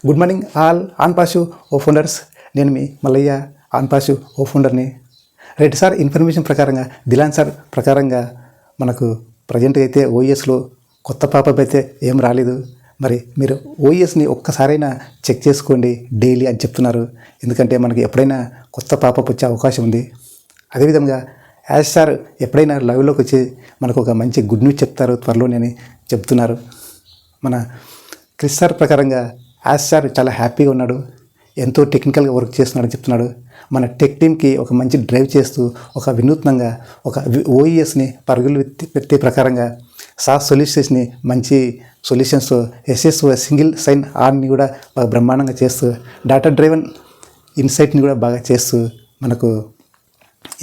Good morning all ఆన్పాషు ఓ founders. నేను మీ మల్లయ్య ఆన్పాషు ఓ ఫౌండర్ని. రైట్ సార్, ఇన్ఫర్మేషన్ ప్రకారంగా దిలాన్ సార్ ప్రకారంగా మనకు ప్రజెంట్గా అయితే ఓఈఎస్లో కొత్త పాపప్ అయితే ఏం రాలేదు. మరి మీరు ఓఈఎస్ని ఒక్కసారైనా చెక్ చేసుకోండి డైలీ అని చెప్తున్నారు. ఎందుకంటే మనకి ఎప్పుడైనా కొత్త పాపప్ వచ్చే అవకాశం ఉంది. అదేవిధంగా యాజ్ సార్ ఎప్పుడైనా లైవ్లోకి వచ్చి మనకు ఒక మంచి గుడ్ న్యూస్ చెప్తారు త్వరలోనే అని చెప్తున్నారు. మన క్రిస్ సార్ ప్రకారంగా యాజ్ సార్ చాలా హ్యాపీగా ఉన్నాడు, ఎంతో టెక్నికల్గా వర్క్ చేస్తున్నాడని చెప్తున్నాడు. మన టెక్ టీమ్కి ఒక మంచి డ్రైవ్ చేస్తూ ఒక వినూత్నంగా ఒక ఓఈఎస్ని పరుగులు పెట్టే ప్రకారంగా సాఫ్ సొల్యూషన్స్ని మంచి సొల్యూషన్స్ ఎస్ఎస్ఓ సింగిల్ సైన్ ఆర్ని కూడా బాగా బ్రహ్మాండంగా చేస్తూ డాటా డ్రైవన్ ఇన్సైట్ని కూడా బాగా చేస్తూ మనకు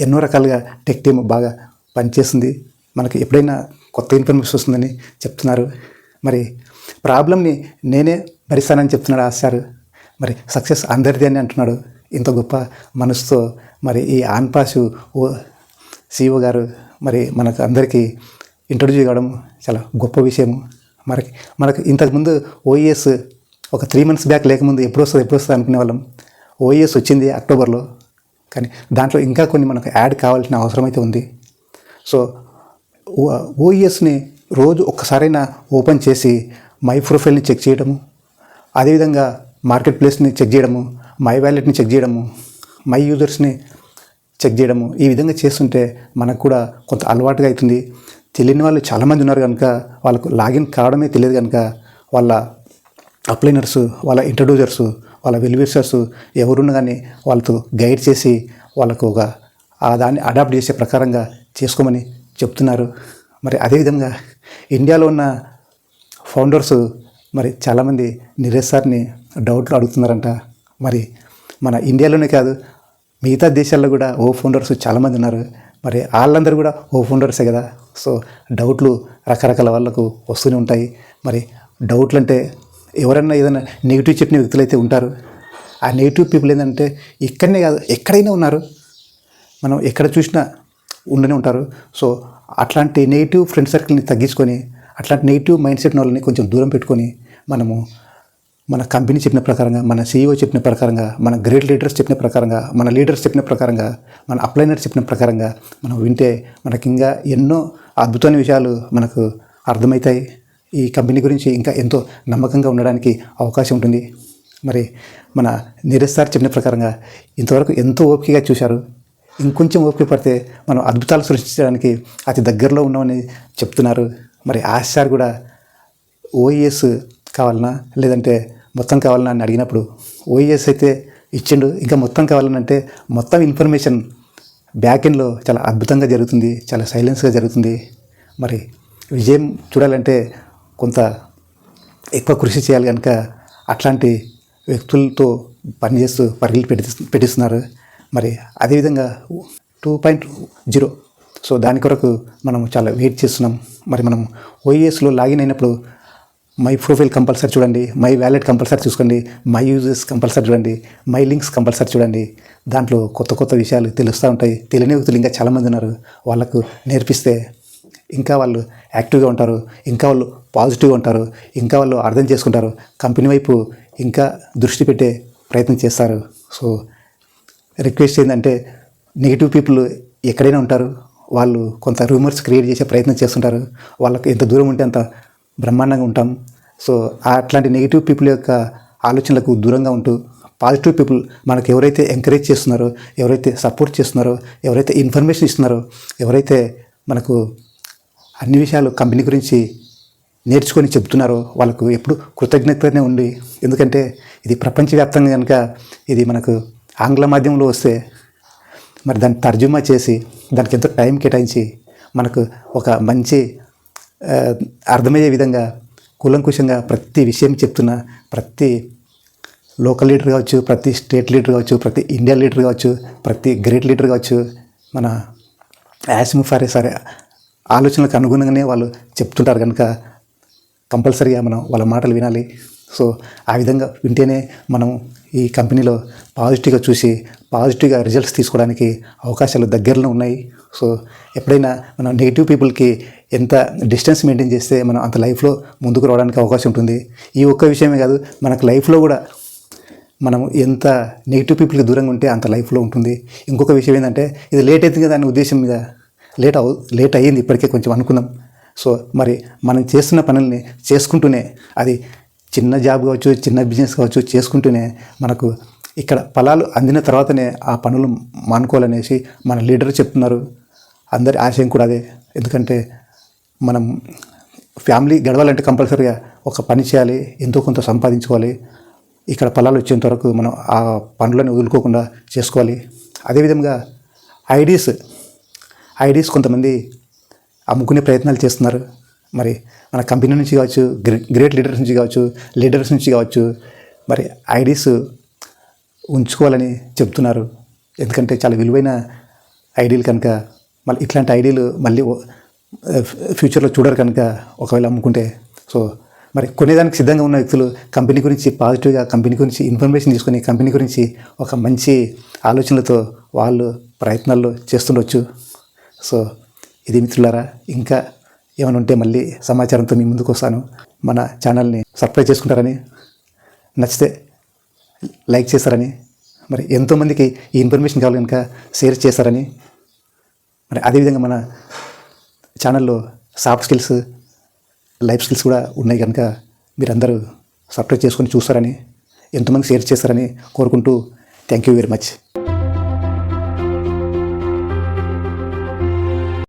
ఎన్నో రకాలుగా టెక్ టీమ్ బాగా పనిచేస్తుంది. మనకి ఎప్పుడైనా కొత్త ఇన్ఫర్మేషన్ వస్తుందని చెప్తున్నారు. మరి ప్రాబ్లమ్ని నేనే భరిస్తానని చెప్తున్నాడు ఆ సార్. మరి సక్సెస్ అందరిది అని అంటున్నాడు. ఇంత గొప్ప మనసుతో మరి ఈ ఆన్పాషు సిఇఓ గారు మరి మనకు అందరికీ ఇంట్రొడ్యూస్ కావడం చాలా గొప్ప విషయము. మనకు ఇంతకుముందు ఓఈఎస్ ఒక 3 months బ్యాక్ లేకముందు ఎప్పుడు వస్తుంది అనుకునే వాళ్ళం. ఓఈఎస్ వచ్చింది అక్టోబర్లో, కానీ దాంట్లో ఇంకా కొన్ని మనకు యాడ్ కావాల్సిన అవసరం అయితే ఉంది. సో ఓఈఎస్ని రోజు ఒక్కసారైనా ఓపెన్ చేసి మై ప్రొఫైల్ని చెక్ చేయడము, అదేవిధంగా మార్కెట్ ప్లేస్ని చెక్ చేయడము, మై వ్యాలెట్ని చెక్ చేయడము, మై యూజర్స్ని చెక్ చేయడము, ఈ విధంగా చేస్తుంటే మనకు కూడా కొంత అలవాటుగా అవుతుంది. తెలియని వాళ్ళు చాలామంది ఉన్నారు కనుక వాళ్ళకు లాగిన్ కావడమే తెలియదు కనుక వాళ్ళ అప్లైనర్సు, వాళ్ళ ఇంట్రడ్యూసర్సు, వాళ్ళ వెల్విషర్సు ఎవరున్నా కానీ వాళ్ళతో గైడ్ చేసి వాళ్ళకు ఒక దాన్ని అడాప్ట్ చేసే ప్రకారంగా చేసుకోమని చెప్తున్నారు. మరి అదేవిధంగా ఇండియాలో ఉన్న ఫౌండర్సు మరి చాలామంది నీరజ్ సార్ని డౌట్లు అడుగుతున్నారంట. మరి మన ఇండియాలోనే కాదు మిగతా దేశాల్లో కూడా ఓ ఫౌండర్స్ చాలామంది ఉన్నారు. మరి వాళ్ళందరూ కూడా ఓ ఫౌండర్సే కదా. సో డౌట్లు రకరకాల వాళ్ళకు వస్తూనే ఉంటాయి. మరి డౌట్లు అంటే ఎవరన్నా ఏదైనా నెగిటివ్ చెప్పిన వ్యక్తులు అయితే ఉంటారు. ఆ నెగిటివ్ పీపుల్ ఏంటంటే ఇక్కడనే కాదు ఎక్కడైనా ఉన్నారు, మనం ఎక్కడ చూసినా ఉండనే ఉంటారు. సో అట్లాంటి నెగిటివ్ ఫ్రెండ్ సర్కిల్ని తగ్గించుకొని అట్లాంటి నెగిటివ్ మైండ్ సెట్ వాళ్ళని కొంచెం దూరం పెట్టుకొని మనము మన కంపెనీ చెప్పిన ప్రకారంగా, మన సీఈఓ చెప్పిన ప్రకారంగా, మన గ్రేట్ లీడర్స్ చెప్పిన ప్రకారంగా, మన లీడర్స్ చెప్పిన ప్రకారంగా, మన అప్లైనర్స్ చెప్పిన ప్రకారంగా మనం వింటే మనకి ఇంకా ఎన్నో అద్భుతమైన విషయాలు మనకు అర్థమవుతాయి. ఈ కంపెనీ గురించి ఇంకా ఎంతో నమ్మకంగా ఉండడానికి అవకాశం ఉంటుంది. మరి మన నీరజ్ సార్ చెప్పిన ప్రకారంగా ఇంతవరకు ఎంతో ఓపికగా చూశారు. ఇంకొంచెం ఓపిక పడితే మనం అద్భుతాలు సృష్టించడానికి అతి దగ్గరలో ఉన్నామని చెప్తున్నారు. మరి ఆశ సార్ కూడా ఓఈఎస్ కావాలన్నా లేదంటే మొత్తం కావాలన్నా అని అడిగినప్పుడు ఓఈఎస్ అయితే ఇచ్చిండు, ఇంకా మొత్తం కావాలనంటే మొత్తం ఇన్ఫర్మేషన్ బ్యాక్ ఎండ్లో చాలా అద్భుతంగా జరుగుతుంది, చాలా సైలెన్స్గా జరుగుతుంది. మరి విజయం చూడాలంటే కొంత ఎక్కువ కృషి చేయాలి కనుక అట్లాంటి వ్యక్తులతో పనిచేస్తూ పరుగులు పెట్టిస్తున్నారు. మరి అదేవిధంగా 2.0 సో దాని కొరకు మనం చాలా వెయిట్ చేస్తున్నాం. మరి మనం ఓఈఎస్లో లాగిన్ అయినప్పుడు మై ప్రొఫైల్ కంపల్సరీ చూడండి, మై వ్యాలెట్ కంపల్సరీ చూసుకోండి, మై యూజర్స్ కంపల్సరీ చూడండి, మై లింక్స్ కంపల్సరీ చూడండి. దాంట్లో కొత్త కొత్త విషయాలు తెలుస్తూ ఉంటాయి. తెలియని వ్యక్తులు ఇంకా చాలామంది ఉన్నారు. వాళ్ళకు నేర్పిస్తే ఇంకా వాళ్ళు యాక్టివ్గా ఉంటారు, ఇంకా వాళ్ళు పాజిటివ్గా ఉంటారు, ఇంకా వాళ్ళు అర్థం చేసుకుంటారు, కంపెనీ వైపు ఇంకా దృష్టి పెట్టే ప్రయత్నం చేస్తారు. సో రిక్వెస్ట్ ఏంటంటే నెగిటివ్ పీపుల్ ఎక్కడైనా ఉంటారు. వాళ్ళు కొంత రూమర్స్ క్రియేట్ చేసే ప్రయత్నం చేస్తుంటారు. వాళ్ళకు ఎంత దూరం ఉంటే అంత బ్రహ్మాండంగా ఉంటాం. సో అట్లాంటి నెగిటివ్ పీపుల్ యొక్క ఆలోచనలకు దూరంగా ఉంటూ పాజిటివ్ పీపుల్ మనకు ఎవరైతే ఎంకరేజ్ చేస్తున్నారో, ఎవరైతే సపోర్ట్ చేస్తున్నారో, ఎవరైతే ఇన్ఫర్మేషన్ ఇస్తున్నారో, ఎవరైతే మనకు అన్ని విషయాలు కంపెనీ గురించి నేర్చుకొని చెప్తున్నారో వాళ్ళకు ఎప్పుడు కృతజ్ఞతనే ఉండి, ఎందుకంటే ఇది ప్రపంచవ్యాప్తంగా కనుక ఇది మనకు ఆంగ్ల మాధ్యమంలో వస్తే మరి దాన్ని తర్జుమా చేసి దానికి ఎంతో టైం కేటాయించి మనకు ఒక మంచి అర్థమయ్యే విధంగా కూలంకుషంగా ప్రతి విషయం చెప్తున్న ప్రతి లోకల్ లీడర్ కావచ్చు, ప్రతి స్టేట్ లీడర్ కావచ్చు, ప్రతి ఇండియా లీడర్ కావచ్చు, ప్రతి గ్రేట్ లీడర్ కావచ్చు, మన యాసిమ్ ఫారే సరే ఆలోచనలకు అనుగుణంగానే వాళ్ళు చెప్తుంటారు కనుక కంపల్సరీగా మనం వాళ్ళ మాటలు వినాలి. సో ఆ విధంగా వింటేనే మనం ఈ కంపెనీలో పాజిటివ్గా చూసి పాజిటివ్గా రిజల్ట్స్ తీసుకోవడానికి అవకాశాలు దగ్గరలో ఉన్నాయి. సో ఎప్పుడైనా మనం నెగిటివ్ పీపుల్కి ఎంత డిస్టెన్స్ మెయింటైన్ చేస్తే మనం అంత లైఫ్లో ముందుకు రావడానికి అవకాశం ఉంటుంది. ఈ ఒక్క విషయమే కాదు, మనకు లైఫ్లో కూడా మనం ఎంత నెగిటివ్ పీపుల్కి దూరంగా ఉంటే అంత లైఫ్లో ఉంటుంది. ఇంకొక విషయం ఏంటంటే, ఇది లేట్ అవుతుంది కదా అనే ఉద్దేశం మీద లేట్ అయ్యింది ఇప్పటికే కొంచెం అనుకుందాం. సో మరి మనం చేస్తున్న పనుల్ని చేసుకుంటూనే, అది చిన్న జాబ్ కావచ్చు, చిన్న బిజినెస్ కావచ్చు, చేసుకుంటూనే మనకు ఇక్కడ ఫలాలు అందిన తర్వాతనే ఆ పనులు మానుకోవాలనేసి మన లీడర్ చెప్తున్నారు. అందరి ఆశయం కూడా అదే. ఎందుకంటే మనం ఫ్యామిలీ గడవాలంటే కంపల్సరీగా ఒక పని చేయాలి, ఎంతో కొంత సంపాదించుకోవాలి. ఇక్కడ ఫలాలు వచ్చేంత వరకు మనం ఆ పనులను వదులుకోకుండా చేసుకోవాలి. అదేవిధంగా ఐడీస్ కొంతమంది అమ్ముకునే ప్రయత్నాలు చేస్తున్నారు. మరి మన కంపెనీ నుంచి కావచ్చు, గ్రేట్ లీడర్స్ నుంచి కావచ్చు, మరి ఐడీస్ ఉంచుకోవాలని చెప్తున్నారు. ఎందుకంటే చాలా విలువైన ఐడీలు కనుక, మళ్ళీ ఇట్లాంటి ఐడీలు మళ్ళీ ఫ్యూచర్లో చూడరు కనుక ఒకవేళ అమ్ముకుంటే. సో మరి కొనేదానికి సిద్ధంగా ఉన్న వ్యక్తులు కంపెనీ గురించి పాజిటివ్గా, కంపెనీ గురించి ఇన్ఫర్మేషన్ తీసుకొని, కంపెనీ గురించి ఒక మంచి ఆలోచనలతో వాళ్ళు ప్రయత్నాల్లో చేస్తుండొచ్చు. సో ఇది మిత్రులారా, ఇంకా ఏమైనా ఉంటే మళ్ళీ సమాచారంతో మీ ముందుకు వస్తాను. మన ఛానల్ని సబ్స్క్రైబ్ చేసుకుంటారని, నచ్చితే లైక్ చేస్తారని, మరి ఎంతోమందికి ఈ ఇన్ఫర్మేషన్ కావాలి కనుక షేర్ చేస్తారని, మరి అదేవిధంగా మన ఛానల్లో సాఫ్ట్ స్కిల్స్, లైఫ్ స్కిల్స్ కూడా ఉన్నాయి కనుక మీరందరూ సబ్స్క్రైబ్ చేసుకొని చూస్తారని, ఎంతోమంది షేర్ చేస్తారని కోరుకుంటూ థ్యాంక్ యూ వెరీ మచ్.